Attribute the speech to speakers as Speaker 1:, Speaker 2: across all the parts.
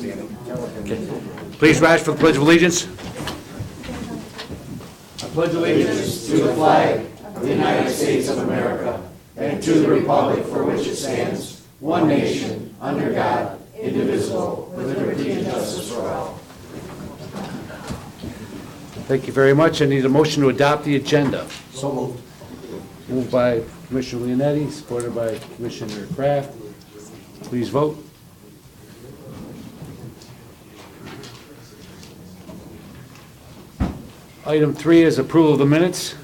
Speaker 1: Okay. Please rise for the Pledge of Allegiance. I pledge allegiance
Speaker 2: To the flag of the United States of America and to the republic for which it stands, one nation, under God, indivisible, with liberty and justice for all.
Speaker 1: Thank you very much. I need a motion to adopt the agenda.
Speaker 2: So moved.
Speaker 1: Moved by Commissioner Leonetti, supported by Commissioner Kraft. Please vote. Item 3 is approval of the minutes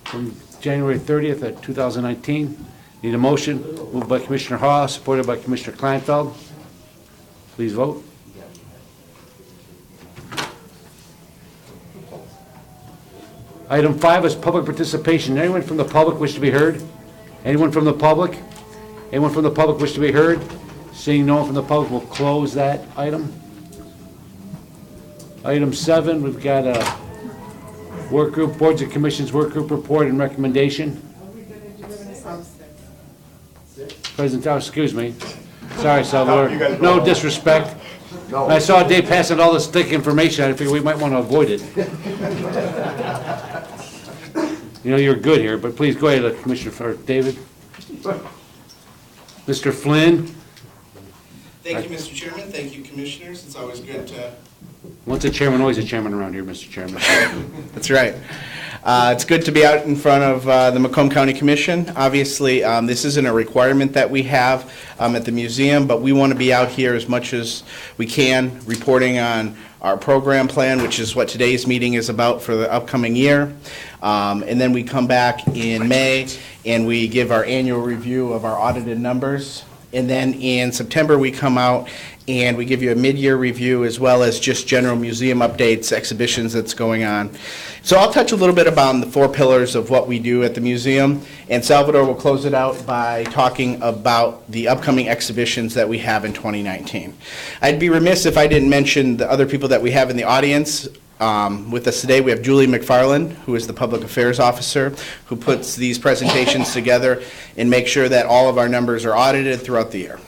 Speaker 1: from January 30th of 2019. Need a motion. Moved by Commissioner Hall, supported by Commissioner Kleinfeld. Please vote. Item 5 is public participation. Anyone from the public wish to be heard? Anyone from the public? Anyone from the public wish to be heard? Seeing no one from the public, we'll close that item. Item 7, we've got a work group, boards and commissions work group report and recommendation. President, excuse me. Sorry, Salvador. No disrespect. I saw Dave passing all this thick information. I figured we might want to avoid it. You know, you're good here, but please go ahead, Commissioner David. Mr. Flynn.
Speaker 3: Thank you, Mr. Chairman. Thank you, Commissioners. It's always good to...
Speaker 1: Once a chairman, always a chairman around here, Mr. Chairman.
Speaker 3: That's right. It's good to be out in front of the Macomb County Commission. Obviously, this isn't a requirement that we have at the museum, but we want to be out here as much as we can, reporting on our program plan, which is what today's meeting is about for the upcoming year. And then we come back in May and we give our annual review of our audited numbers. And then in September, we come out and we give you a mid-year review as well as just general museum updates, exhibitions that's going on. So I'll touch a little bit about the 4 pillars of what we do at the museum, and Salvador will close it out by talking about the upcoming exhibitions that we have in 2019. I'd be remiss if I didn't mention the other people that we have in the audience. With us today, we have Julie McFarland, who is the Public Affairs Officer, who puts these presentations together and makes sure that all of our numbers are audited throughout the year.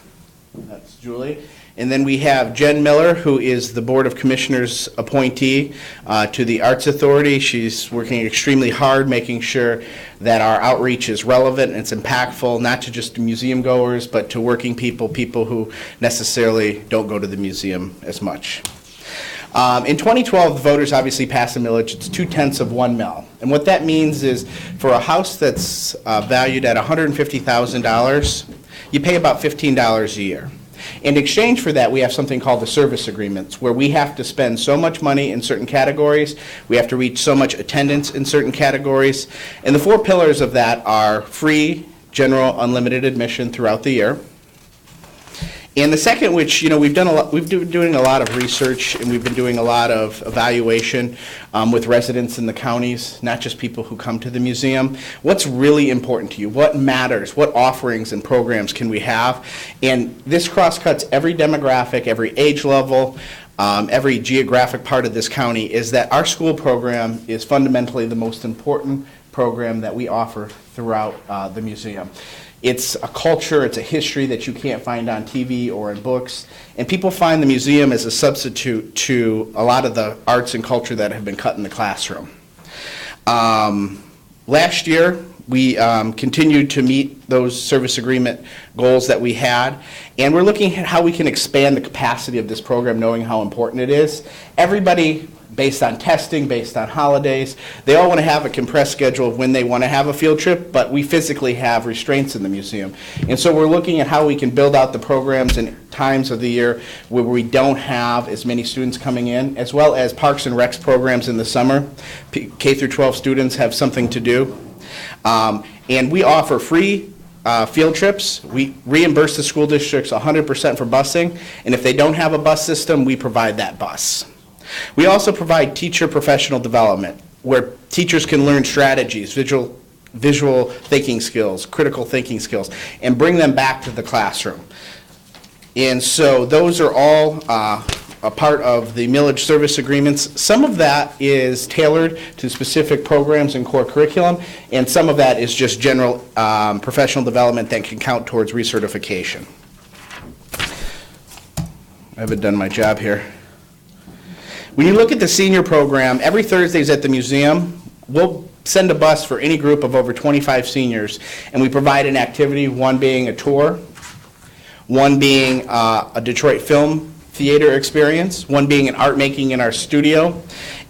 Speaker 3: That's Julie. And then we have Jen Miller, who is the Board of Commissioners appointee to the Arts Authority. She's working extremely hard, making sure that our outreach is relevant and it's impactful, not to just museum goers, but to working people, people who necessarily don't go to the museum as much. In 2012, the voters obviously passed a millage. It's 0.2 of 1 mil. And what that means is for a house that's valued at $150,000, you pay about $15 a year. In exchange for that, we have something called the service agreements, where we have to spend so much money in certain categories, we have to reach so much attendance in certain categories, and the 4 pillars of that are free, general, unlimited admission throughout the year. And the second, which we've been doing a lot of research and we've been doing a lot of evaluation with residents in the counties, not just people who come to the museum. What's really important to you? What matters? What offerings and programs can we have? And this cross-cuts every demographic, every age level, every geographic part of this county, is that our school program is fundamentally the most important program that we offer throughout the museum. It's a culture, it's a history that you can't find on TV or in books, and people find the museum as a substitute to a lot of the arts and culture that have been cut in the classroom. Last year, we continued to meet those service agreement goals that we had, and we're looking at how we can expand the capacity of this program, knowing how important it is. Everybody, based on testing, based on holidays, they all want to have a compressed schedule of when they want to have a field trip, but we physically have restraints in the museum. And so we're looking at how we can build out the programs in times of the year where we don't have as many students coming in, as well as Parks and Recs programs in the summer. K through 12 students have something to do. And we offer free field trips. We reimburse the school districts 100% for busing, and if they don't have a bus system, we provide that bus. We also provide teacher professional development, where teachers can learn strategies, visual thinking skills, critical thinking skills, and bring them back to the classroom. And so those are all a part of the millage service agreements. Some of that is tailored to specific programs and core curriculum, and some of that is just general professional development that can count towards recertification. I haven't done my job here. When you look at the senior program, every Thursdays at the museum, we'll send a bus for any group of over 25 seniors, and we provide an activity, one being a tour, one being a Detroit film theater experience, one being an art making in our studio,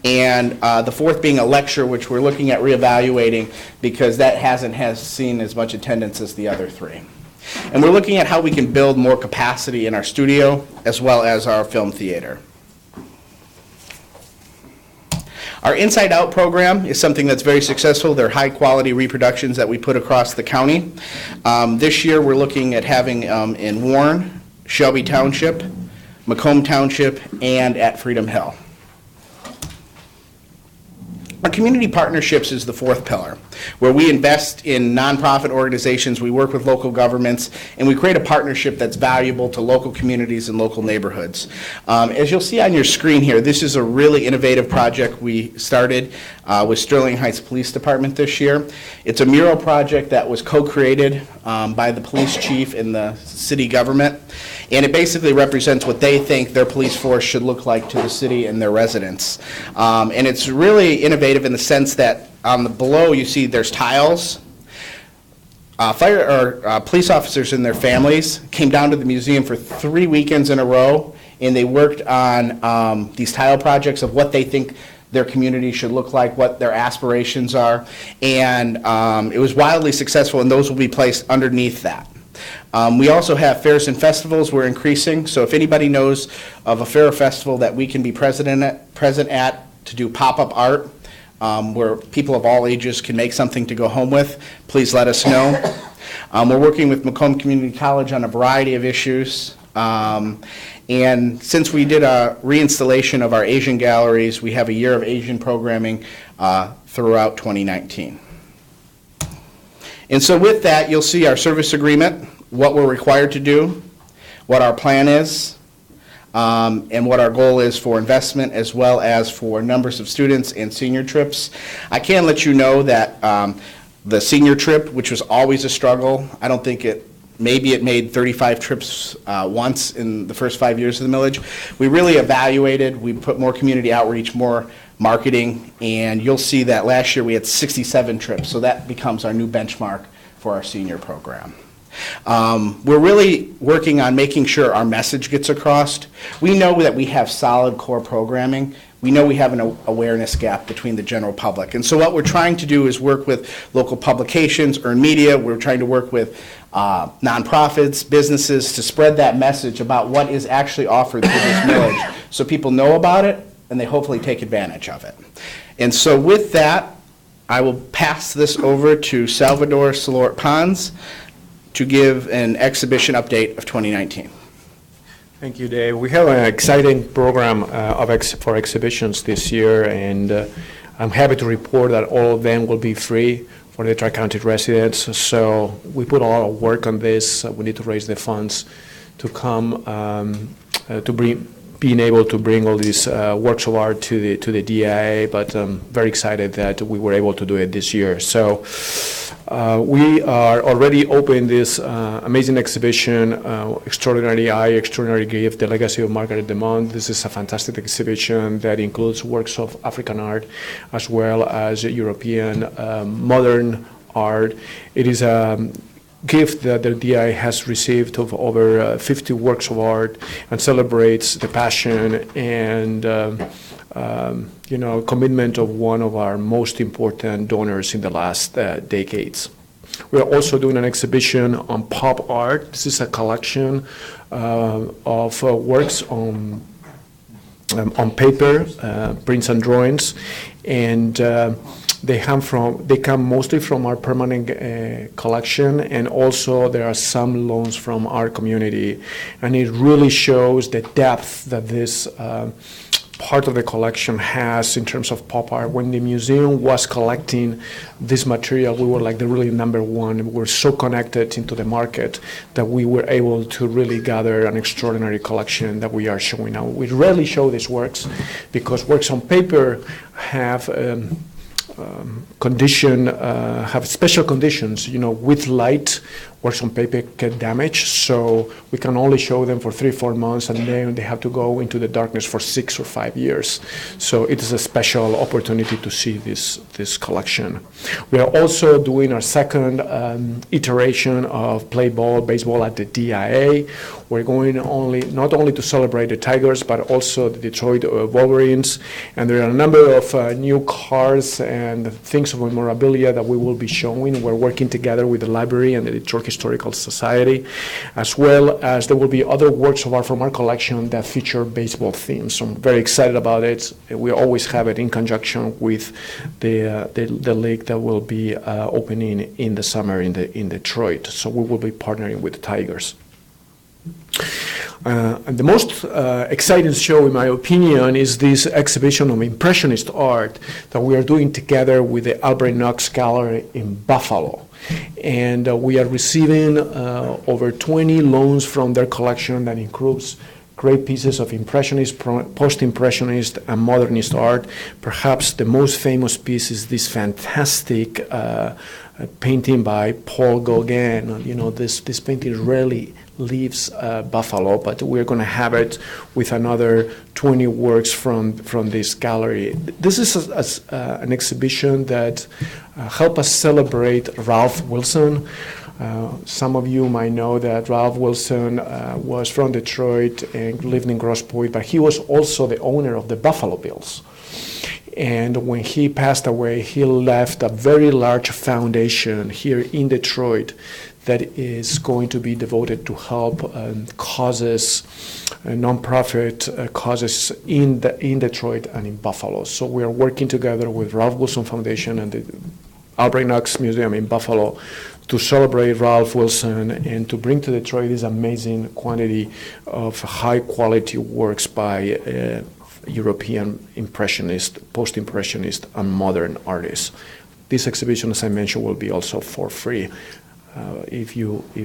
Speaker 3: and the fourth being a lecture, which we're looking at reevaluating because that has seen as much attendance as the other three. And we're looking at how we can build more capacity in our studio as well as our film theater. Our Inside Out program is something that's very successful. They're high-quality reproductions that we put across the county. This year, we're looking at having in Warren, Shelby Township, Macomb Township, and at Freedom Hill. Our community partnerships is the fourth pillar, where we invest in nonprofit organizations, we work with local governments, and we create a partnership that's valuable to local communities and local neighborhoods. As you'll see on your screen here, this is a really innovative project we started with Sterling Heights Police Department this year. It's a mural project that was co-created by the police chief and the city government, and it basically represents what they think their police force should look like to the city and their residents. And it's really innovative in the sense that on the below you see there's tiles. Police officers and their families came down to the museum for 3 weekends in a row, and they worked on these tile projects of what they think their community should look like, what their aspirations are, and it was wildly successful, and those will be placed underneath that. We also have fairs and festivals we're increasing, so if anybody knows of a fair or festival that we can be present at to do pop-up art, where people of all ages can make something to go home with, please let us know. We're working with Macomb Community College on a variety of issues. And since we did a reinstallation of our Asian galleries, we have a year of Asian programming throughout 2019. And so with that, you'll see our service agreement, what we're required to do, what our plan is, and what our goal is for investment as well as for numbers of students and senior trips. I can let you know that the senior trip, which was always a struggle, I don't think maybe it made 35 trips once in the first 5 years of the millage. We really evaluated, we put more community outreach, more marketing, and you'll see that last year we had 67 trips, so that becomes our new benchmark for our senior program. We're really working on making sure our message gets across. We know that we have solid core programming. We know we have an awareness gap between the general public. And so what we're trying to do is work with local publications, earned media. We're trying to work with nonprofits, businesses to spread that message about what is actually offered through this millage so people know about it and they hopefully take advantage of it. And so with that, I will pass this over to Salvador Solort Pons to give an exhibition update of 2019.
Speaker 4: Thank you, Dave. We have an exciting program for exhibitions this year, and I'm happy to report that all of them will be free for the Tri-County residents. So we put a lot of work on this. We need to raise the funds to come being able to bring all these works of art to the DIA, but I'm very excited that we were able to do it this year. So we are already open this amazing exhibition, Extraordinary Eye, Extraordinary Gift, The Legacy of Margaret Demant. This is a fantastic exhibition that includes works of African art as well as European modern art. It is a gift that the DI has received of over 50 works of art and celebrates the passion and commitment of one of our most important donors in the last decades. We are also doing an exhibition on pop art. This is a collection of works on paper, prints and drawings, and they come mostly from our permanent collection, and also there are some loans from our community, and it really shows the depth that this part of the collection has in terms of pop art. When the museum was collecting this material, we were like the really number one. We were so connected into the market that we were able to really gather an extraordinary collection that we are showing now. We rarely show these works because works on paper have have special conditions, with light, works on paper get damaged, so we can only show them for 3-4 months, and then they have to go into the darkness for 6 or 5 years. So it is a special opportunity to see this collection. We are also doing our second iteration of play ball, baseball at the DIA. We're going not only to celebrate the Tigers, but also the Detroit Wolverines. And there are a number of new cards and things of memorabilia that we will be showing. We're working together with the library and the Detroit Historical Society, as well as there will be other works of art from our collection that feature baseball themes. So I'm very excited about it. We always have it in conjunction with the league that will be opening in the summer in Detroit. So we will be partnering with the Tigers. And the most exciting show, in my opinion, is this exhibition of Impressionist art that we are doing together with the Albert Knox Gallery in Buffalo. And we are receiving over 20 loans from their collection that includes great pieces of Impressionist, post-Impressionist, and Modernist art. Perhaps the most famous piece is this fantastic painting by Paul Gauguin. You know, this painting rarely leaves Buffalo, but we're going to have it with another 20 works from this gallery. This is an exhibition that helps us celebrate Ralph Wilson. Some of you might know that Ralph Wilson was from Detroit and lived in Grosse Pointe, but he was also the owner of the Buffalo Bills. And when he passed away, he left a very large foundation here in Detroit that is going to be devoted to help causes, nonprofit causes in Detroit and in Buffalo. So we are working together with Ralph Wilson Foundation and the Albert Knox Museum in Buffalo to celebrate Ralph Wilson and to bring to Detroit this amazing quantity of high-quality works by European Impressionist, Post-Impressionist, and modern artists. This exhibition, as I mentioned, will be also for free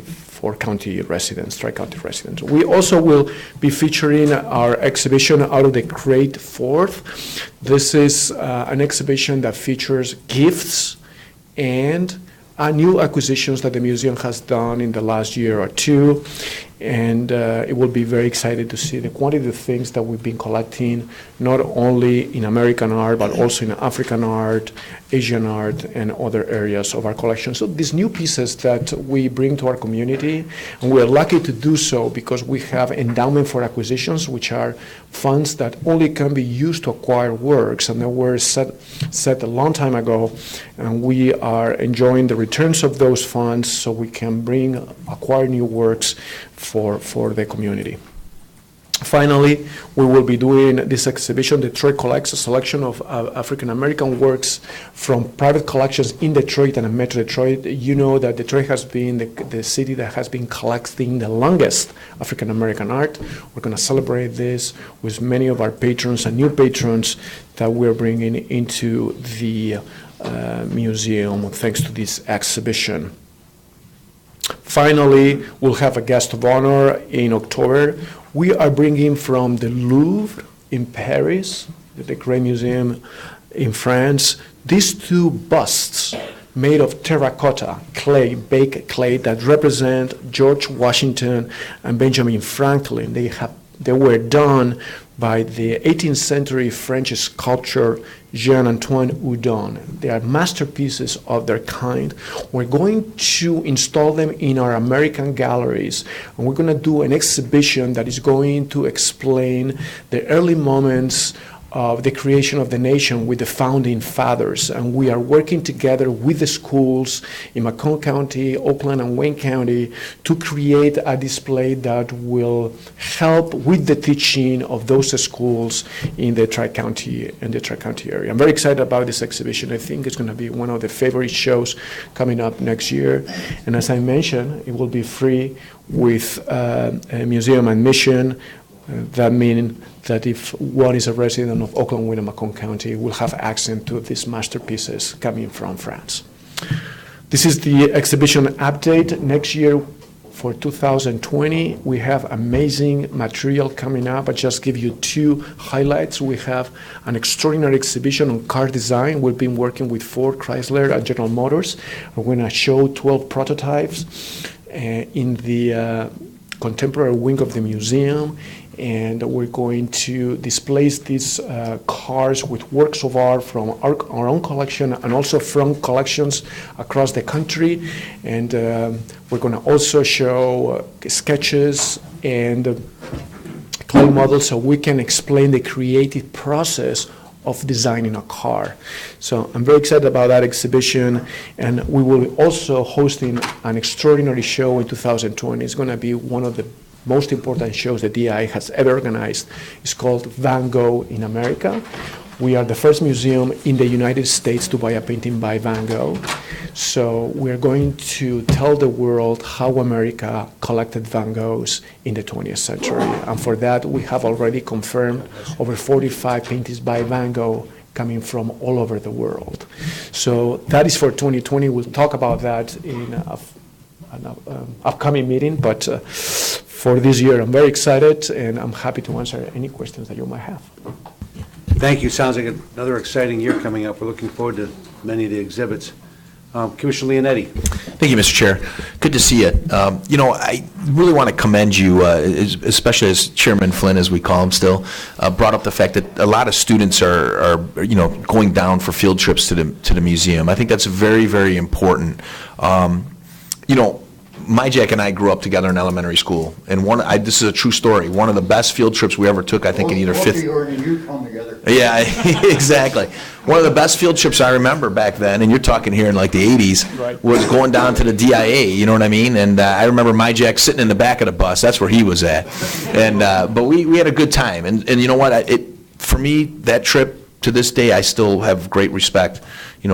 Speaker 4: for county residents, Tri-County residents. We also will be featuring our exhibition Out of the Crate Forth. This is an exhibition that features gifts and new acquisitions that the museum has done in the last year or two. And it will be very exciting to see the quantity of things that we've been collecting, not only in American art, but also in African art, Asian art, and other areas of our collection. So these new pieces that we bring to our community, and we're lucky to do so because we have endowment for acquisitions, which are funds that only can be used to acquire works, and they were set a long time ago, and we are enjoying the returns of those funds so we can acquire new works for the community. Finally, we will be doing this exhibition. Detroit collects a selection of African American works from private collections in Detroit and in Metro Detroit. You know that Detroit has been the city that has been collecting the longest African American art. We're going to celebrate this with many of our patrons and new patrons that we're bringing into the museum thanks to this exhibition. Finally, we'll have a guest of honor in October. We are bringing from the Louvre in Paris, the great museum in France, these two busts made of terracotta clay, baked clay, that represent George Washington and Benjamin Franklin. They were done by the 18th century French sculptor Jean-Antoine Houdon. They are masterpieces of their kind. We're going to install them in our American galleries, and we're going to do an exhibition that is going to explain the early moments of the creation of the nation with the founding fathers. And we are working together with the schools in Macomb County, Oakland, and Wayne County to create a display that will help with the teaching of those schools in the Tri-County area. I'm very excited about this exhibition. I think it's going to be one of the favorite shows coming up next year. And as I mentioned, it will be free with a museum admission. That means that if one is a resident of Oakland, Wayne, and Macomb County, will have access to these masterpieces coming from France. This is the exhibition update. Next year, for 2020, we have amazing material coming up. I just give you two highlights. We have an extraordinary exhibition on car design. We've been working with Ford, Chrysler, and General Motors. We're going to show 12 prototypes. in the contemporary wing of the museum, and we're going to display these cars with works of art from our own collection and also from collections across the country. And we're going to also show sketches and clay models so we can explain the creative process of designing a car. So I'm very excited about that exhibition, and we will also hosting an extraordinary show in 2020. It's going to be one of the most important shows the DI has ever organized. It's called Van Gogh in America. We are the first museum in the United States to buy a painting by Van Gogh. So we're going to tell the world how America collected Van Goghs in the 20th century. And for that, we have already confirmed over 45 paintings by Van Gogh coming from all over the world. So that is for 2020. We'll talk about that in an upcoming meeting, but for this year, I'm very excited, and I'm happy to answer any questions that you might have.
Speaker 1: Thank you. Sounds like another exciting year coming up. We're looking forward to many of the exhibits. Commissioner Leonetti.
Speaker 5: Thank you, Mr. Chair. Good to see you. I really want to commend you, especially as Chairman Flynn, as we call him still, brought up the fact that a lot of students are going down for field trips to the museum. I think that's very, very important. My Jack and I grew up together in elementary school, and this is a true story. One of the best field trips we ever took, I think, in either fifth.
Speaker 2: You come together.
Speaker 5: Yeah, exactly. One of the best field trips I remember back then, and you're talking here in like the 80s,
Speaker 4: Right.
Speaker 5: was going down to the DIA, you know what I mean? And I remember my Jack sitting in the back of the bus. That's where he was at. And but we had a good time. And you know what? For me, that trip to this day, I still have great respect,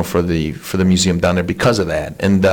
Speaker 5: for the museum down there because of that. And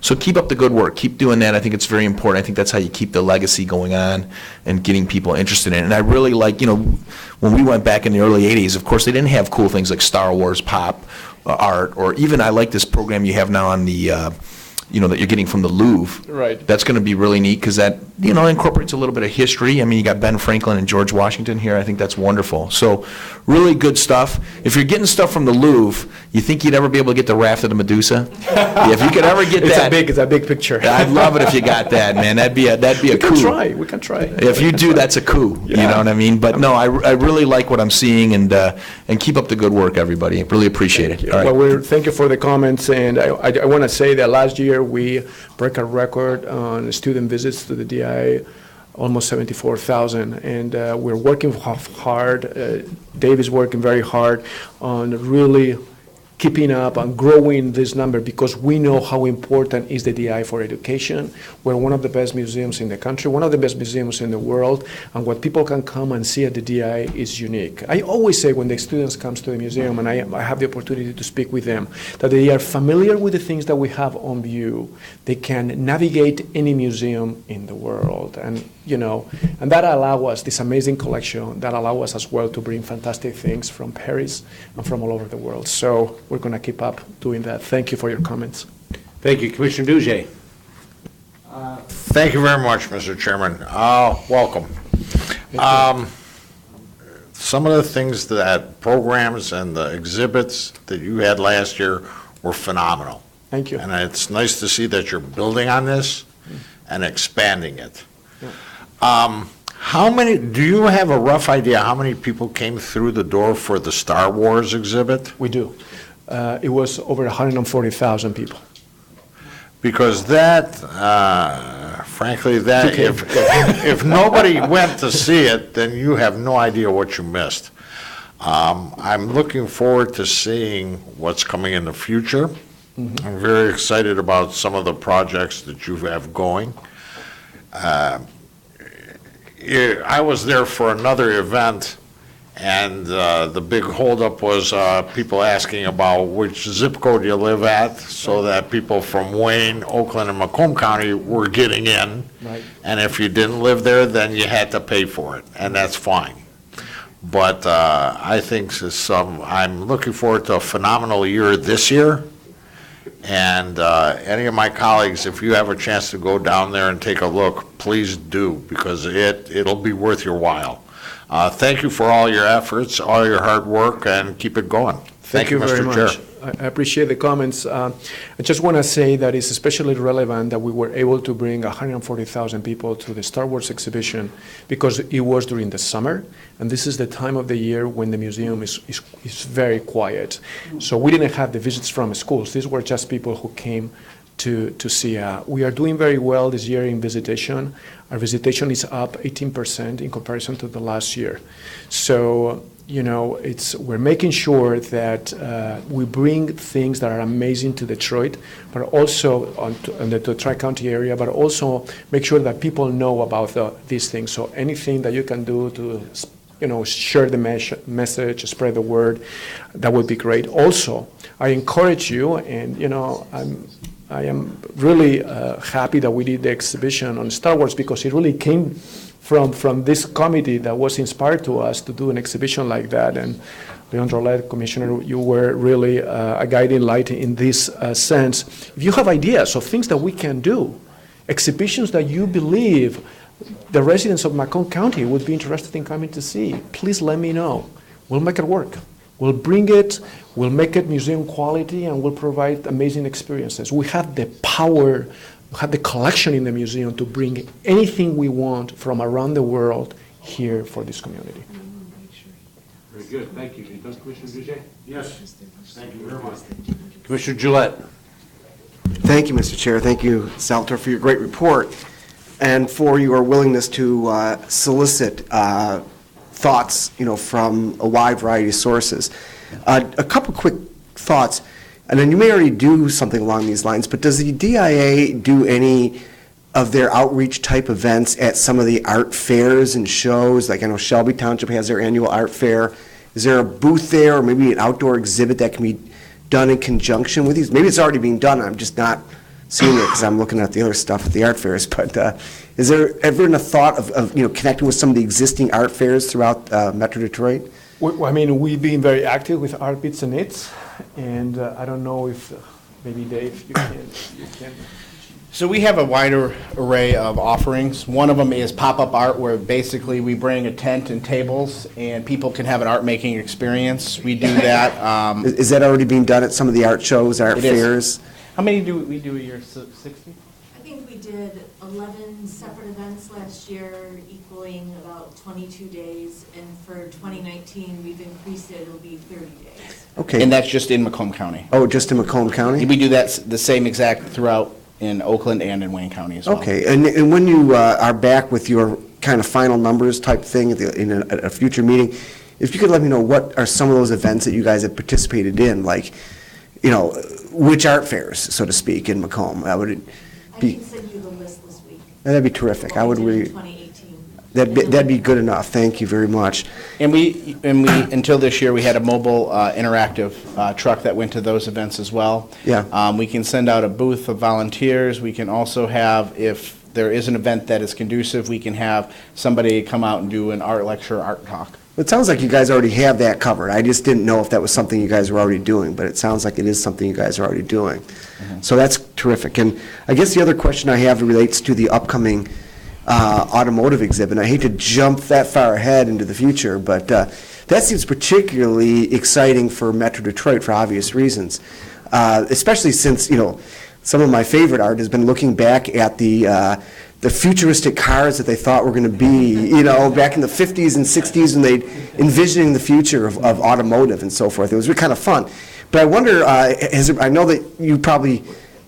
Speaker 5: so keep up the good work. Keep doing that. I think it's very important. I think that's how you keep the legacy going on and getting people interested in it. And I really like, when we went back in the early 80s, of course, they didn't have cool things like Star Wars pop art, or even I like this program you have now on the, that you're getting from the Louvre.
Speaker 4: Right.
Speaker 5: That's going to be really neat because that, incorporates a little bit of history. I mean, you got Ben Franklin and George Washington here. I think that's wonderful. So really good stuff. If you're getting stuff from the Louvre, you think you'd ever be able to get the Raft of the Medusa? Yeah, if you could ever get that.
Speaker 4: It's a big picture.
Speaker 5: I'd love it if you got that, man. That'd be a coup.
Speaker 4: We can try.
Speaker 5: If you do, that's a coup. You know what I mean? But no, I really like what I'm seeing, and keep up the good work, everybody. Really appreciate it. All right.
Speaker 4: Well, thank you for the comments, and I want to say that last year we broke a record on student visits to the DI, almost 74,000, and we're working hard. Dave is working very hard on really keeping up and growing this number because we know how important is the DI for education. We're one of the best museums in the country, one of the best museums in the world, and what people can come and see at the DI is unique. I always say when the students come to the museum, and I have the opportunity to speak with them, that they are familiar with the things that we have on view. They can navigate any museum in the world, and that allows us, this amazing collection, that allows us as well to bring fantastic things from Paris and from all over the world. So we're going to keep up doing that. Thank you for your comments.
Speaker 1: Thank you. Commissioner Duje.
Speaker 6: Thank you very much, Mr. Chairman. Welcome. Some of the things programs and the exhibits that you had last year were phenomenal.
Speaker 4: Thank you.
Speaker 6: And it's nice to see that you're building on this and expanding it. Do you have a rough idea how many people came through the door for the Star Wars exhibit?
Speaker 4: We do. It was over 140,000 people.
Speaker 6: Because frankly, if nobody went to see it, then you have no idea what you missed. I'm looking forward to seeing what's coming in the future. Mm-hmm. I'm very excited about some of the projects that you have going. I was there for another event, and the big holdup was people asking about which zip code you live at, so that people from Wayne, Oakland, and Macomb County were getting in.
Speaker 4: Right.
Speaker 6: And if you didn't live there, then you had to pay for it, and that's fine. But I think I'm looking forward to a phenomenal year this year. And any of my colleagues, if you have a chance to go down there and take a look, please do, because it'll be worth your while. Thank you for all your efforts, all your hard work, and keep it going.
Speaker 4: Thank you very
Speaker 6: Mr.
Speaker 4: much.
Speaker 6: Chair.
Speaker 4: I appreciate the comments. I just want to say that it's especially relevant that we were able to bring 140,000 people to the Star Wars exhibition because it was during the summer, and this is the time of the year when the museum is very quiet. So we didn't have the visits from schools. These were just people who came to see. We are doing very well this year in visitation. Our visitation is up 18% in comparison to the last year. So, you know, we're making sure that we bring things that are amazing to Detroit, but also on the Tri-County area, but also make sure that people know about these things. So anything that you can do to, you know, share the message, spread the word, that would be great. Also, I encourage you, and, you know, I am really happy that we did the exhibition on Star Wars because it really came from this committee that was inspired to us to do an exhibition like that. And Leandro, Commissioner, you were really a guiding light in this sense. If you have ideas of things that we can do, exhibitions that you believe the residents of Macomb County would be interested in coming to see, please let me know. We'll make it work. We'll bring it, we'll make it museum quality, and we'll provide amazing experiences. We have the power, we have the collection in the museum to bring anything we want from around the world here for this community.
Speaker 1: Very good, thank you. Commissioner Duche? Yes, thank you very much. Commissioner Gillette?
Speaker 7: Thank you, Mr. Chair. Thank you, Salter, for your great report and for your willingness to solicit thoughts, you know, from a wide variety of sources. A couple quick thoughts, and then you may already do something along these lines, but does the DIA do any of their outreach type events at some of the art fairs and shows? Like I know Shelby Township has their annual art fair. Is there a booth there or maybe an outdoor exhibit that can be done in conjunction with these? Maybe it's already being done, I'm just not seeing it because I'm looking at the other stuff at the art fairs, but is there ever a thought of you know, connecting with some of the existing art fairs throughout Metro Detroit?
Speaker 4: I mean, we've been very active with Art Bits and Its, and I don't know if maybe Dave, you can.
Speaker 3: So we have a wider array of offerings. One of them is pop-up art, where basically we bring a tent and tables, and people can have an art-making experience. We do that.
Speaker 7: Is that already being done at some of the art shows, art
Speaker 3: It is.
Speaker 7: fairs?
Speaker 3: How many do we do a year? 60?
Speaker 8: I think we did 11 separate events last year, equaling about 22 days, and for 2019, we've increased it, it'll be 30 days.
Speaker 7: Okay.
Speaker 3: And that's just in Macomb County.
Speaker 7: Oh, just in Macomb County?
Speaker 3: We do that the same exact throughout in Oakland and in Wayne County as well.
Speaker 7: Okay, and when you are back with your kind of final numbers type thing in a future meeting, if you could let me know what are some of those events that you guys have participated in, like, you know, which art fairs, so to speak, in Macomb?
Speaker 8: I can send you the list this week.
Speaker 7: That'd be terrific. I would
Speaker 8: What we
Speaker 7: really,
Speaker 8: did in 2018.
Speaker 7: that'd be good enough. Thank you very much.
Speaker 3: And we until this year, we had a mobile interactive truck that went to those events as well.
Speaker 7: Yeah.
Speaker 3: We can send out a booth of volunteers. We can also have, if there is an event that is conducive, we can have somebody come out and do an art lecture, art talk.
Speaker 7: It sounds like you guys already have that covered. I just didn't know if that was something you guys were already doing, but it sounds like it is something you guys are already doing.
Speaker 3: Mm-hmm.
Speaker 7: So that's terrific. And I guess the other question I have relates to the upcoming automotive exhibit. I hate to jump that far ahead into the future, but that seems particularly exciting for Metro Detroit for obvious reasons, especially since, you know, some of my favorite art has been looking back at the futuristic cars that they thought were going to be, you know, back in the 50s and 60s when they envisioning the future of automotive and so forth. It was really kind of fun. But I wonder, I know that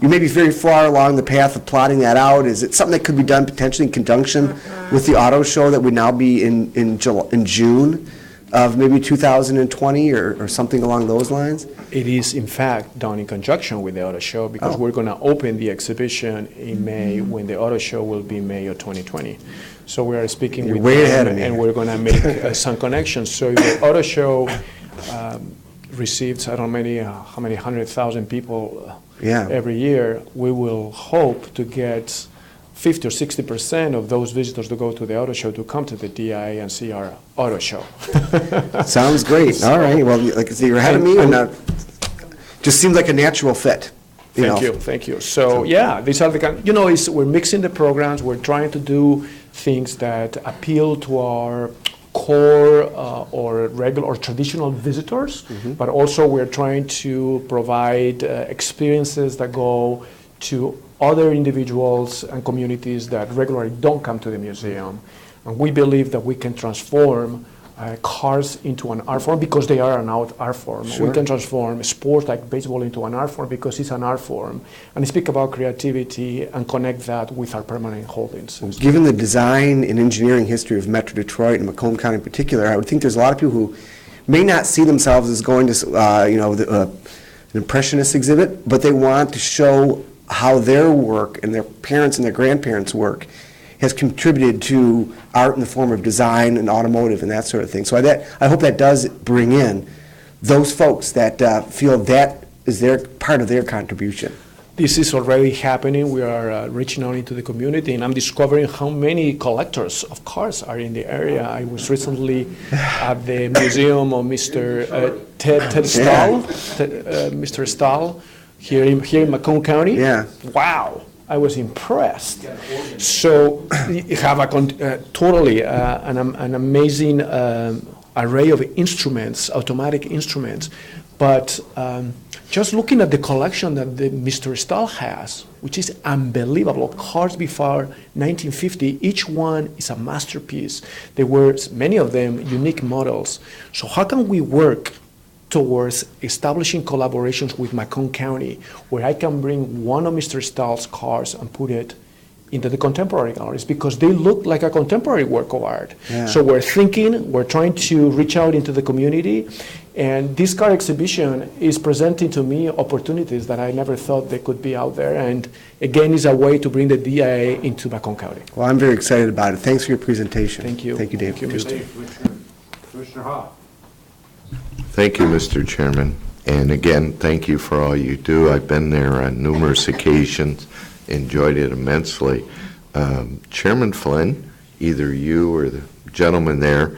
Speaker 7: you may be very far along the path of plotting that out. Is it something that could be done potentially in conjunction with the auto show that would now be in June of maybe 2020 or something along those lines?
Speaker 4: It is, in fact, done in conjunction with the auto show because we're going to open the exhibition in May when the auto show will be May of 2020. So we are speaking
Speaker 7: You're
Speaker 4: with
Speaker 7: way
Speaker 4: them
Speaker 7: ahead of me.
Speaker 4: and we're going to make some connections. So if the auto show receives, I don't know how many 100,000 people every year, we will hope to get 50 or 60% of those visitors to go to the auto show to come to the DI and see our auto show.
Speaker 7: Sounds great. All right. Well, like I say, you're ahead of me, and just seems like a natural fit.
Speaker 4: Thank you. So, yeah, these are the kind, you know, we're mixing the programs. We're trying to do things that appeal to our core or for regular or traditional visitors, but also we're trying to provide experiences that go to other individuals and communities that regularly don't come to the museum. And we believe that we can transform cars into an art form because they are an art form.
Speaker 7: Sure.
Speaker 4: We can transform sport like baseball into an art form because it's an art form. And speak about creativity and connect that with our permanent holdings.
Speaker 7: Given the design and engineering history of Metro Detroit and Macomb County in particular, I would think there's a lot of people who may not see themselves as going to, an impressionist exhibit, but they want to show how their work and their parents' and their grandparents' work has contributed to art in the form of design and automotive and that sort of thing. So I hope that does bring in those folks that feel that is their part of their contribution.
Speaker 4: This is already happening. We are reaching out into the community, and I'm discovering how many collectors of cars are in the area. I was recently at the museum of Mr. Ted Stahl, Mr. Stahl, here in Macomb County.
Speaker 7: Yeah.
Speaker 4: Wow. I was impressed. So you have an amazing array of instruments, automatic instruments. But just looking at the collection that Mr. Stahl has, which is unbelievable, cars before 1950, each one is a masterpiece. There were, many of them, unique models. So how can we work towards establishing collaborations with Macomb County, where I can bring one of Mr. Stahl's cars and put it into the contemporary galleries because they look like a contemporary work of art.
Speaker 7: Yeah.
Speaker 4: So we're trying to reach out into the community, and this car exhibition is presenting to me opportunities that I never thought they could be out there, and again, is a way to bring the DIA into Macomb County.
Speaker 7: Well, I'm very excited about it. Thanks for your presentation.
Speaker 4: Thank you.
Speaker 7: Thank you, Dave.
Speaker 4: Thank you, Mr.
Speaker 1: Commissioner Ha.
Speaker 9: Thank you, Mr. Chairman. And again, thank you for all you do. I've been there on numerous occasions, enjoyed it immensely. Chairman Flynn, either you or the gentleman there,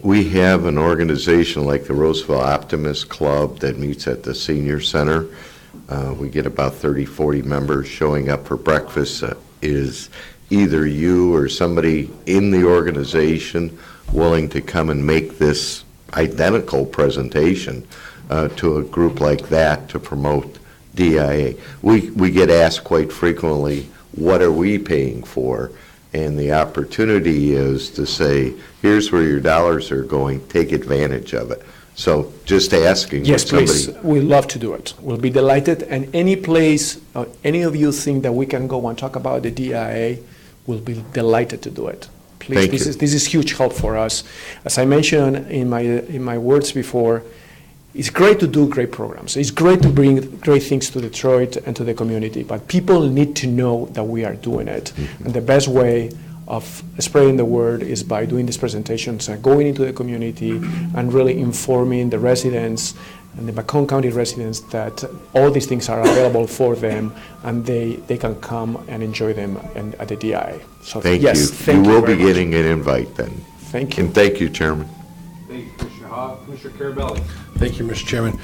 Speaker 9: we have an organization like the Roosevelt Optimist Club that meets at the Senior Center. We get about 30, 40 members showing up for breakfast. Is either you or somebody in the organization willing to come and make this identical presentation to a group like that to promote DIA? We get asked quite frequently, what are we paying for? And the opportunity is to say, here's where your dollars are going, take advantage of it. So just asking.
Speaker 4: Yes,
Speaker 9: somebody,
Speaker 4: please. We'd love to do it. We'll be delighted. And any place, any of you think that we can go and talk about the DIA, we'll be delighted to do it. Please,
Speaker 9: Thank
Speaker 4: this
Speaker 9: you.
Speaker 4: is huge help for us. As I mentioned in my words before, it's great to do great programs. It's great to bring great things to Detroit and to the community, but people need to know that we are doing it.
Speaker 9: Mm-hmm.
Speaker 4: And the best way of spreading the word is by doing these presentations and going into the community and really informing the residents and the Macomb County residents that all these things are available for them and they can come and enjoy them at the DI. So
Speaker 9: Thank
Speaker 4: yes,
Speaker 9: you.
Speaker 4: thank
Speaker 9: You
Speaker 4: you
Speaker 9: will
Speaker 4: very
Speaker 9: be
Speaker 4: much.
Speaker 9: getting an invite then.
Speaker 4: Thank you.
Speaker 9: And thank you, Chairman.
Speaker 1: Thank you, Commissioner Ha. Commissioner Carabelli.
Speaker 10: Thank you, Mr. Chairman.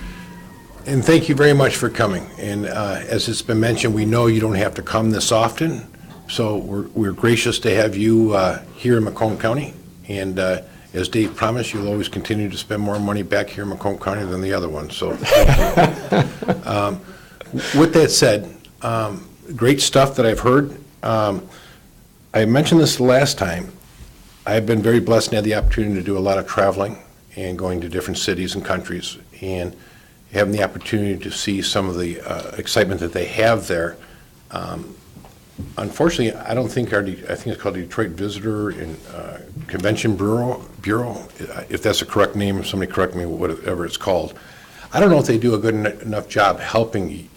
Speaker 10: And thank you very much for coming. And as it's been mentioned, we know you don't have to come this often, so we're gracious to have you here in Macomb County. And as Dave promised, you'll always continue to spend more money back here in Macomb County than the other one, so thank you. With that said, great stuff that I've heard. I mentioned this the last time. I've been very blessed and had the opportunity to do a lot of traveling and going to different cities and countries and having the opportunity to see some of the excitement that they have there. Unfortunately, I don't think I think it's called the Detroit Visitor and Convention Bureau, if that's a correct name, somebody correct me, whatever it's called. I don't know if they do a good enough job helping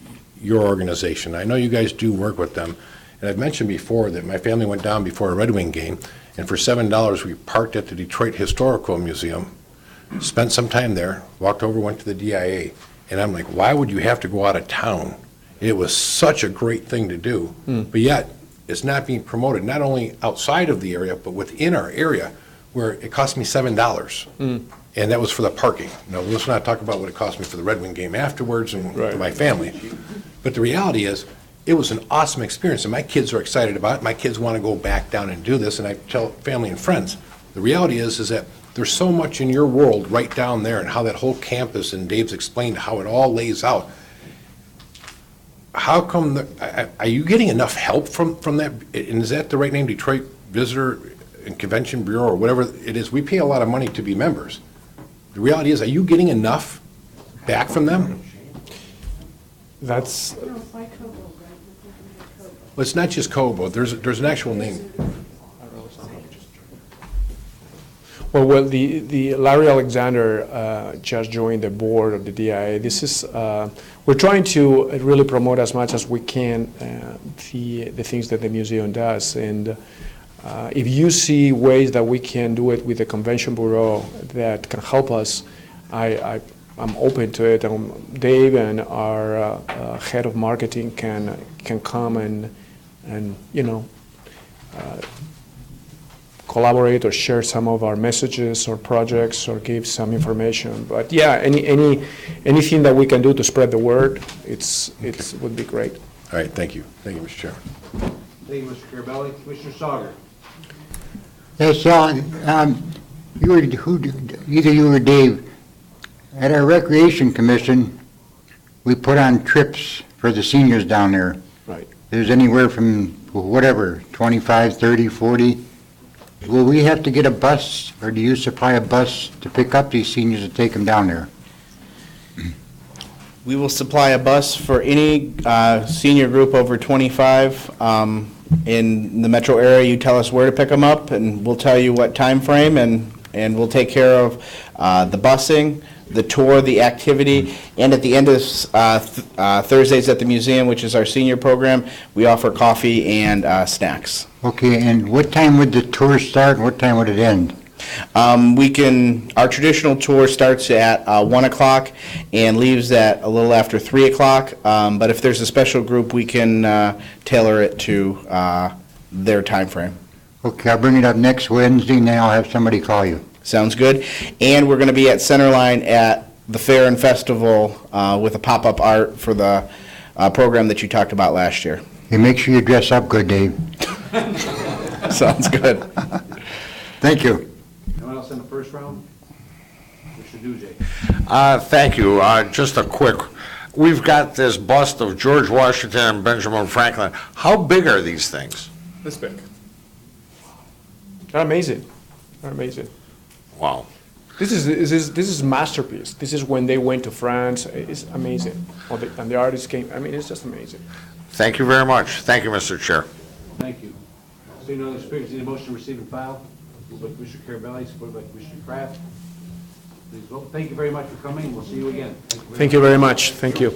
Speaker 10: your organization. I know you guys do work with them. And I've mentioned before that my family went down before a Red Wing game, and for $7 we parked at the Detroit Historical Museum, spent some time there, walked over, went to the DIA, and I'm like, why would you have to go out of town? It was such a great thing to do, but yet it's not being promoted, not only outside of the area, but within our area, where it cost me $7. And that was for the parking. Now, let's not talk about what it cost me for the Red Wing game afterwards and to my family. But the reality is, it was an awesome experience, and my kids are excited about it. My kids want to go back down and do this, and I tell family and friends. The reality is that There's so much in your world right down there and how that whole campus, and Dave's explained how it all lays out. How come, are you getting enough help from that? And is that the right name, Detroit Visitor and Convention Bureau, or whatever it is? We pay a lot of money to be members. The reality is, are you getting enough back from them?
Speaker 4: That's,
Speaker 10: Well, it's not just Kobo, there's an actual name.
Speaker 4: well, the Larry Alexander just joined the board of the DIA. This is, we're trying to really promote as much as we can the things that the museum does. And if you see ways that we can do it with the Convention Bureau that can help us, I'm open to it. Dave and our head of marketing can come and you know, collaborate or share some of our messages or projects or give some information. But yeah, anything that we can do to spread the word, it would be great.
Speaker 10: All right, thank you. Thank you, Mr. Chairman.
Speaker 1: Thank you, Mr. Carabelli. Commissioner Sauger.
Speaker 11: Yes, Sean, either you or Dave, at our Recreation Commission, we put on trips for the seniors down there.
Speaker 4: Right.
Speaker 11: There's anywhere from, whatever, 25, 30, 40. Will we have to get a bus, or do you supply a bus to pick up these seniors and take them down there?
Speaker 3: We will supply a bus for any senior group over 25 in the metro area. You tell us where to pick them up, and we'll tell you what time frame, and we'll take care of the busing, the tour, the activity, and at the end of Thursdays at the museum, which is our senior program, we offer coffee and snacks.
Speaker 11: Okay, and what time would the tour start, and what time would it end?
Speaker 3: Our traditional tour starts at 1 o'clock and leaves at a little after 3 o'clock, but if there's a special group, we can tailor it to their time frame.
Speaker 11: Okay, I'll bring it up next Wednesday, and then I'll have somebody call you.
Speaker 3: Sounds good. And we're going to be at Centerline at the Fair and Festival with a pop-up art for the program that you talked about last year.
Speaker 11: Hey, make sure you dress up good, Dave.
Speaker 3: Sounds good.
Speaker 11: Thank you.
Speaker 1: Anyone else in the first round? Mr. Dujay.
Speaker 6: Thank you. Just a quick, we've got this bust of George Washington and Benjamin Franklin. How big are these things?
Speaker 4: This big. They're amazing. They're amazing.
Speaker 6: Wow.
Speaker 4: This is masterpiece. This is when they went to France. It's amazing. And the artists came. I mean, it's just amazing.
Speaker 6: Thank you very much. Thank you, Mr. Chair.
Speaker 1: Thank you. Seeing no other speakers, need a motion to receive and file? Moved by Commissioner Carabelli, supported by Commissioner Kraft. Please vote. Thank you very much for coming. We'll see you again.
Speaker 4: Thank you very much. Thank you.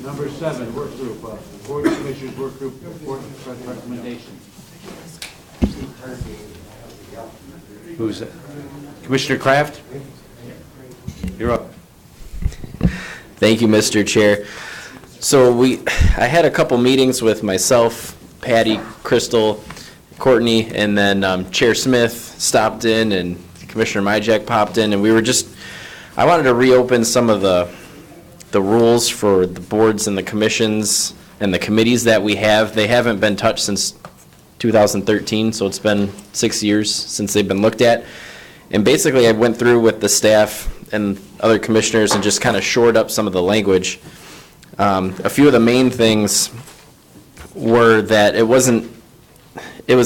Speaker 1: Number 7, work group, Board of Commissioners work group report recommendation. Who's that? Commissioner Kraft? You're up.
Speaker 12: Thank you, Mr. Chair. So I had a couple meetings with myself, Patty, Crystal, Courtney, and then Chair Smith stopped in and Commissioner Myjack popped in, and I wanted to reopen some of the rules for the boards and the commissions and the committees that we have. They haven't been touched since 2013, so it's been 6 years since they've been looked at. And basically, I went through with the staff and other commissioners and just kind of shored up some of the language. A few of the main things were that it was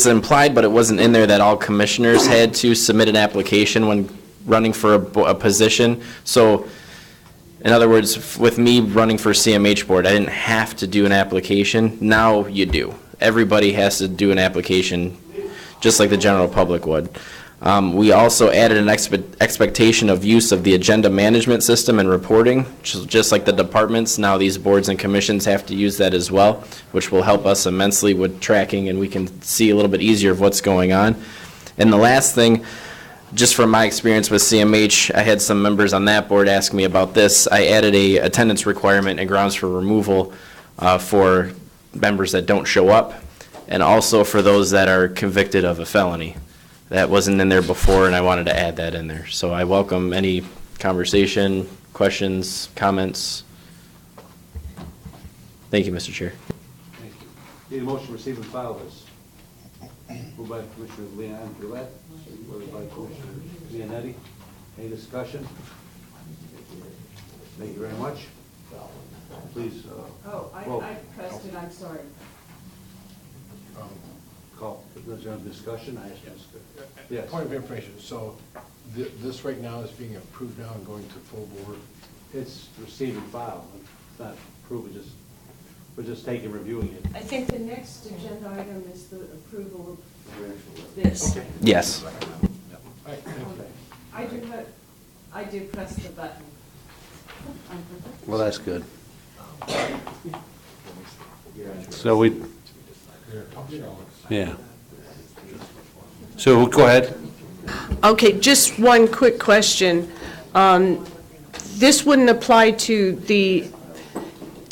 Speaker 12: implied, but it wasn't in there that all commissioners had to submit an application when running for a position. So, in other words, with me running for CMH board, I didn't have to do an application. Now you do. Everybody has to do an application, just like the general public would. We also added an expectation of use of the agenda management system and reporting, just like the departments. Now these boards and commissions have to use that as well, which will help us immensely with tracking, and we can see a little bit easier of what's going on. And the last thing, just from my experience with CMH, I had some members on that board ask me about this. I added a attendance requirement and grounds for removal for members that don't show up, and also for those that are convicted of a felony. That wasn't in there before, and I wanted to add that in there. So I welcome any conversation, questions, comments? Thank you, Mr. Chair.
Speaker 1: Thank you. Need a motion to receive and file this. Moved by Commissioner Leon Gillette, supported by Commissioner Leonetti. Any discussion? Thank you very much. Please,
Speaker 13: Oh,
Speaker 1: vote.
Speaker 13: I pressed it, I'm sorry.
Speaker 1: Call. Is there a discussion? I asked you. Yes.
Speaker 10: Point of information, so this right now is being approved now and going to full board?
Speaker 1: It's receive and file. It's not approved, we're just taking, reviewing it.
Speaker 13: I think the next agenda item is the approval of this.
Speaker 12: Yes.
Speaker 13: I did press the button.
Speaker 1: Well, that's good. So we, yeah. So go ahead.
Speaker 13: Okay, just one quick question. This wouldn't apply to the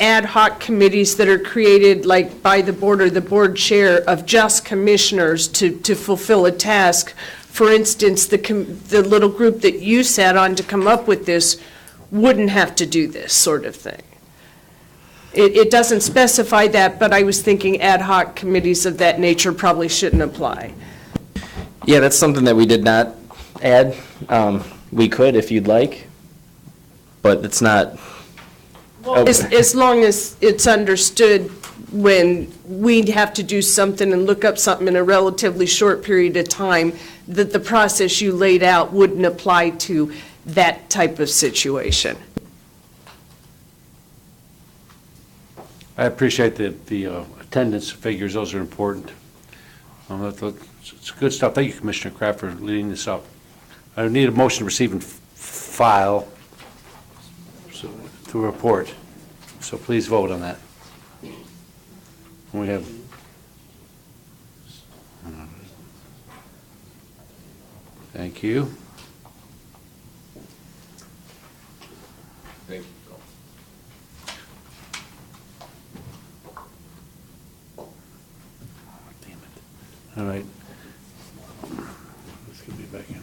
Speaker 13: ad hoc committees that are created like by the board or the board chair of just commissioners to fulfill a task. For instance, the little group that you sat on to come up with this wouldn't have to do this sort of thing. It doesn't specify that, but I was thinking ad hoc committees of that nature probably shouldn't apply.
Speaker 12: Yeah, that's something that we did not add. We could if you'd like, but it's not.
Speaker 13: As long as it's understood when we have to do something and look up something in a relatively short period of time, that the process you laid out wouldn't apply to that type of situation.
Speaker 1: I appreciate the attendance figures. Those are important. It's good stuff. Thank you, Commissioner Kraft, for leading this up. I need a motion to receive and file to report. So please vote on that. We have. Thank you. All right. Let's get me back in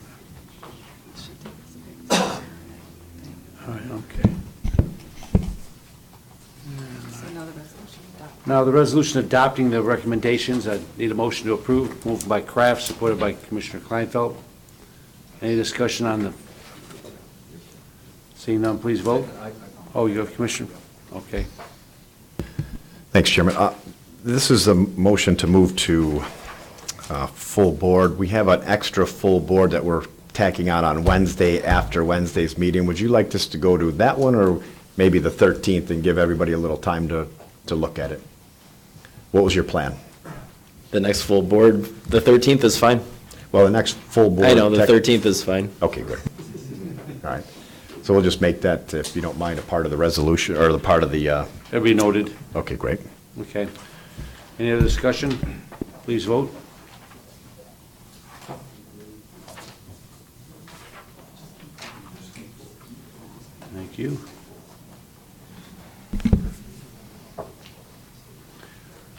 Speaker 1: there. All right, okay. Now, the resolution adopting the recommendations, I need a motion to approve, moved by Kraft, supported by Commissioner Kleinfeld. Any discussion on the, seeing none, please vote. Oh, you have Commissioner? Okay.
Speaker 14: Thanks, Chairman. This is a motion to move to full board. We have an extra full board that we're tacking on Wednesday after Wednesday's meeting. Would you like this to go to that one or maybe the 13th and give everybody a little time to look at it? What was your plan?
Speaker 12: The next full board, the 13th is fine.
Speaker 14: Well, the next full board.
Speaker 12: I know, the 13th is fine.
Speaker 14: Okay, good. All right. So we'll just make that, if you don't mind, a part of the resolution, or the part of the...
Speaker 1: That'll be noted.
Speaker 14: Okay, great.
Speaker 1: Okay. Any other discussion? Please vote. Thank you.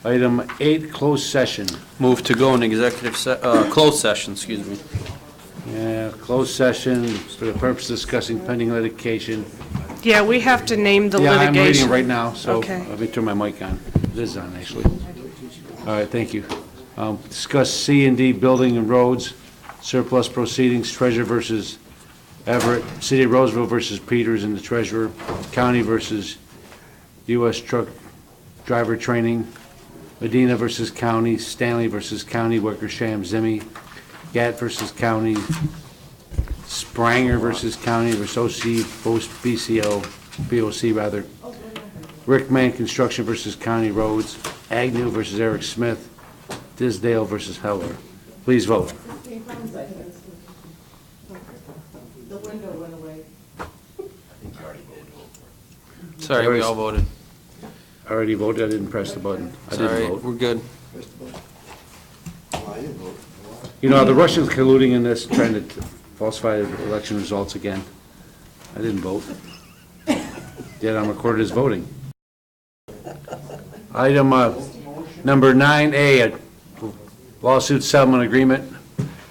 Speaker 1: Item 8, closed session.
Speaker 15: Move to go in executive, closed session, excuse me.
Speaker 1: Yeah, closed session for the purpose of discussing pending litigation.
Speaker 13: Yeah, we have to name the
Speaker 1: Yeah, I'm reading
Speaker 13: litigation.
Speaker 1: it right now, so
Speaker 13: Okay.
Speaker 1: let me turn my mic on. It is on, actually. All right, thank you. Discuss C&D building and roads, surplus proceedings, treasurer versus Everett, City of Roseville versus Peters and the treasurer, county versus U.S. truck driver training, Medina versus county, Stanley versus county, Wickersham, Zimmy, Gatt versus county, Spranger versus county, Versosi, BOC rather, Rickman Construction versus County Roads, Agnew versus Eric Smith, Tisdale versus Heller. Please vote.
Speaker 13: The window went away.
Speaker 15: Sorry, we all voted.
Speaker 1: I already voted, I didn't press the button. I
Speaker 15: Sorry,
Speaker 1: didn't vote.
Speaker 15: we're good.
Speaker 1: You know, the Russians colluding in this, trying to falsify the election results again. I didn't vote. Yet I'm recorded as voting. Item number 9A, lawsuit settlement agreement.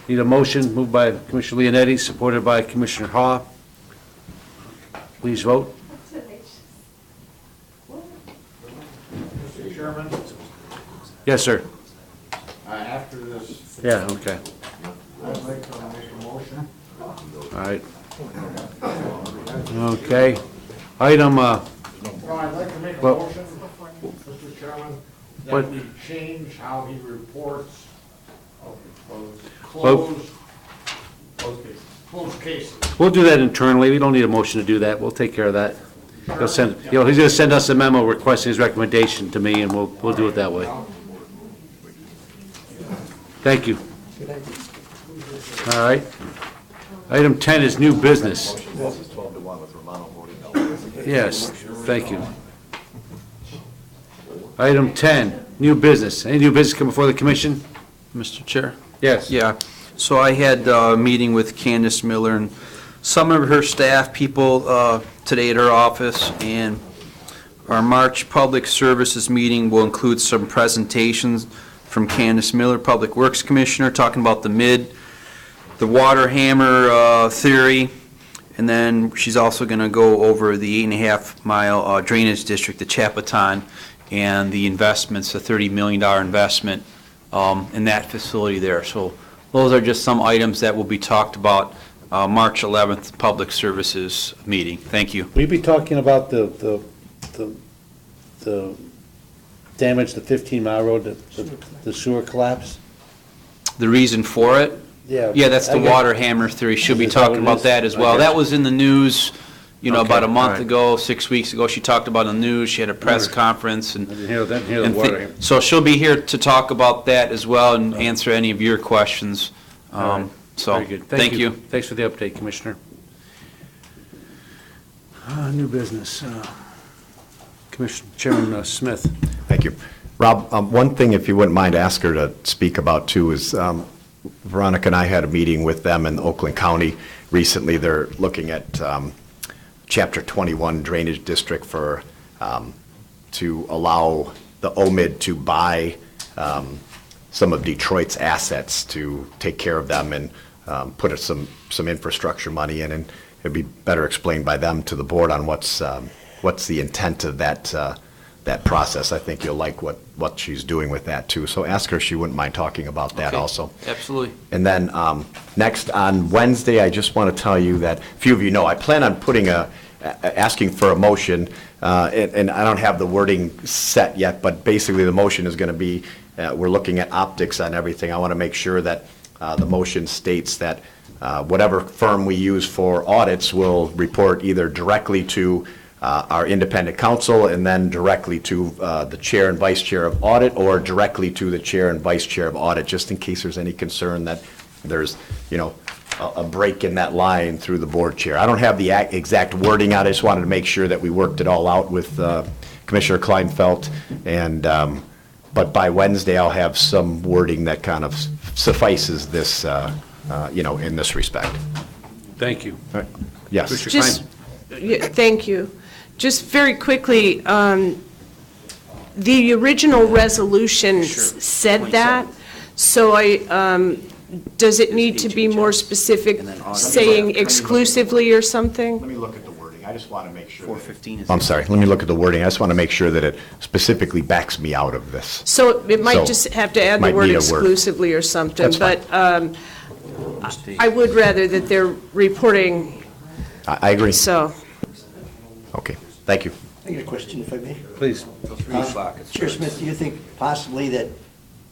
Speaker 1: Need a motion moved by Commissioner Leonetti, supported by Commissioner Haw. Please vote.
Speaker 6: Mr. Chairman,
Speaker 1: Yes, sir.
Speaker 6: after this,
Speaker 1: Yeah, okay.
Speaker 6: I'd like to make a motion.
Speaker 1: All right. Okay. Item,
Speaker 6: No, I'd like to make a
Speaker 1: Well-
Speaker 6: motion, Mr. Chairman,
Speaker 1: What?
Speaker 6: that we change how he reports
Speaker 1: Well-
Speaker 6: closed cases.
Speaker 1: we'll do that internally. We don't need a motion to do that. We'll take care of that. He'll send, he's gonna send us a memo requesting his recommendation to me, and we'll do it that way. Thank you. All right. Item 10 is new business. Yes, thank you. Item 10, new business. Any new business come before the commission?
Speaker 15: Mr. Chair?
Speaker 1: Yes.
Speaker 15: Yeah, so I had a meeting with Candace Miller and some of her staff people today at her office, and our March Public Services meeting will include some presentations from Candace Miller, Public Works Commissioner, talking about the water hammer theory, and then she's also going to go over the 8.5-mile drainage district, the Chapaton, and the investments, the $30 million investment in that facility there. So those are just some items that will be talked about March 11th Public Services meeting. Thank you.
Speaker 1: Will you be talking about the damage to 15 Mile Road, the sewer collapse?
Speaker 15: The reason for it?
Speaker 1: Yeah.
Speaker 15: Yeah, that's the
Speaker 1: I got-
Speaker 15: water hammer theory. She'll be
Speaker 1: Is that what
Speaker 15: talking
Speaker 1: it
Speaker 15: about
Speaker 1: is?
Speaker 15: that as
Speaker 1: I
Speaker 15: well.
Speaker 1: got
Speaker 15: That
Speaker 1: you.
Speaker 15: was in the news,
Speaker 1: Okay,
Speaker 15: about a month
Speaker 1: all right.
Speaker 15: ago, 6 weeks ago. She talked about it in the news. She had a press
Speaker 1: Water.
Speaker 15: conference and.
Speaker 1: I didn't hear that, hear the
Speaker 15: and
Speaker 1: water hammer.
Speaker 15: So she'll be here to talk about that as well and answer any of your questions.
Speaker 1: All right.
Speaker 15: So,
Speaker 1: Very good.
Speaker 15: thank you.
Speaker 1: Thanks for the update, Commissioner. New business. Commissioner, Chairman Smith.
Speaker 14: Thank you. Rob, one thing, if you wouldn't mind, ask her to speak about too is Veronica and I had a meeting with them in Oakland County recently. They're looking at Chapter 21 Drainage District for, to allow the OMID to buy some of Detroit's assets to take care of them and put some infrastructure money in. And it'd be better explained by them to the board on what's the intent of that process. I think you'll like what she's doing with that too. So ask her if she wouldn't mind talking about that
Speaker 15: Okay.
Speaker 14: also.
Speaker 15: Absolutely.
Speaker 14: And then next on Wednesday, I just want to tell you that, a few of you know, I plan on asking for a motion, and I don't have the wording set yet, but basically the motion is going to be, we're looking at optics on everything. I want to make sure that the motion states that whatever firm we use for audits will report either directly to our independent counsel and then directly to the chair and vice chair of audit, or directly to the chair and vice chair of audit, just in case there's any concern that there's, a break in that line through the board chair. I don't have the exact wording on it. I just wanted to make sure that we worked it all out with Commissioner Kleinfeld, and but by Wednesday, I'll have some wording that kind of suffices this, in this respect.
Speaker 1: Thank you.
Speaker 14: All right. Yes.
Speaker 1: Commissioner
Speaker 13: Just, yeah, thank you. Just very quickly, the original resolution said that, so does it need to be more specific, saying exclusively or something?
Speaker 14: Let me look at the wording. I just want to make sure.
Speaker 15: 415 is.
Speaker 14: I'm sorry. Let me look at the wording. I just want to make sure that it specifically backs me out of this.
Speaker 13: So it might
Speaker 14: So,
Speaker 13: just have to add the
Speaker 14: might
Speaker 13: word
Speaker 14: need a word.
Speaker 13: exclusively or something,
Speaker 14: That's fine.
Speaker 13: but I would rather that they're reporting,
Speaker 14: I agree.
Speaker 13: so.
Speaker 14: Okay. Thank you.
Speaker 2: I got a question, if I may.
Speaker 1: Please.
Speaker 2: Chair Smith, do you think possibly that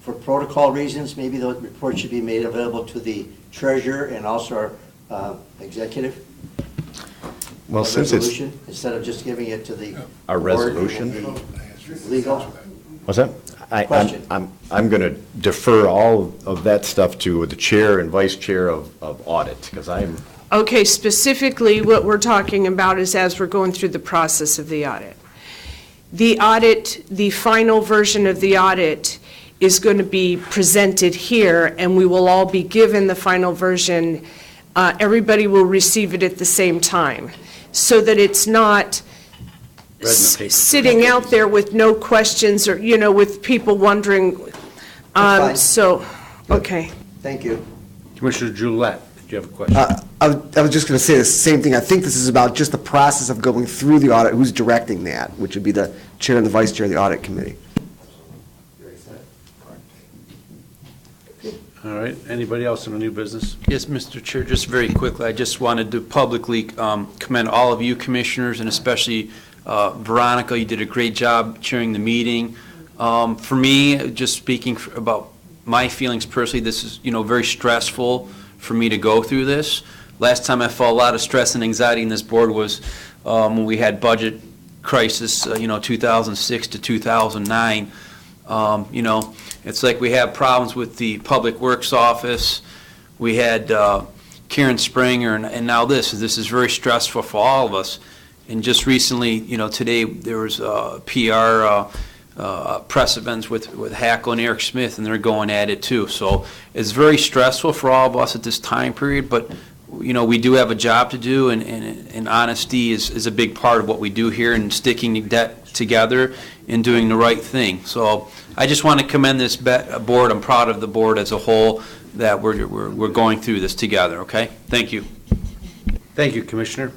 Speaker 2: for protocol reasons, maybe the report should be made available to the treasurer and also our executive?
Speaker 14: Well,
Speaker 2: A
Speaker 14: since it's,
Speaker 2: resolution, instead of just giving it to the.
Speaker 14: Our
Speaker 2: board
Speaker 14: resolution?
Speaker 2: and the Legal?
Speaker 14: what's that?
Speaker 2: Question.
Speaker 14: I'm going to defer all of that stuff to the chair and vice chair of audit, because I'm,
Speaker 13: Okay, specifically, what we're talking about is as we're going through the process of the audit. The audit, the final version of the audit is going to be presented here, and we will all be given the final version. Everybody will receive it at the same time, so that it's not sitting out there with no questions or, with people wondering.
Speaker 2: That's fine.
Speaker 13: So, okay.
Speaker 2: Thank you.
Speaker 1: Commissioner Gillette, did you have a question?
Speaker 7: I was just going to say the same thing. I think this is about just the process of going through the audit, who's directing that, which would be the chair and the vice chair of the audit committee.
Speaker 1: All right, anybody else in the new business?
Speaker 15: Yes, Mr. Chair, just very quickly, I just wanted to publicly commend all of you commissioners, and especially Veronica. You did a great job chairing the meeting. For me, just speaking about my feelings personally, this is, very stressful for me to go through this. Last time I felt a lot of stress and anxiety in this board was when we had budget crisis, 2006 to 2009. It's like we have problems with the Public Works Office. We had Karen Springer, and now this. This is very stressful for all of us. And just recently, today there was PR press events with Hackle and Eric Smith, and they're going at it too. So it's very stressful for all of us at this time period, but we do have a job to do, and honesty is a big part of what we do here, and sticking that together and doing the right thing. So I just want to commend this board. I'm proud of the board as a whole that we're going through this together, okay? Thank you.
Speaker 1: Thank you, Commissioner.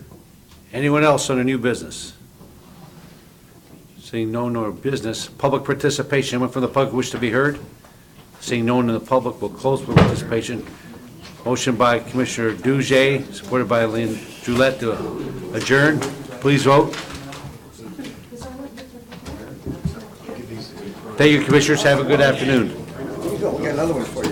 Speaker 1: Anyone else on a new business? Seeing no more business, public participation. Anyone from the public wish to be heard? Seeing no one in the public, will close public participation. Motion by Commissioner Douget, supported by Lynn Gillette to adjourn. Please vote. Thank you, Commissioners. Have a good afternoon.
Speaker 7: We got another one for you.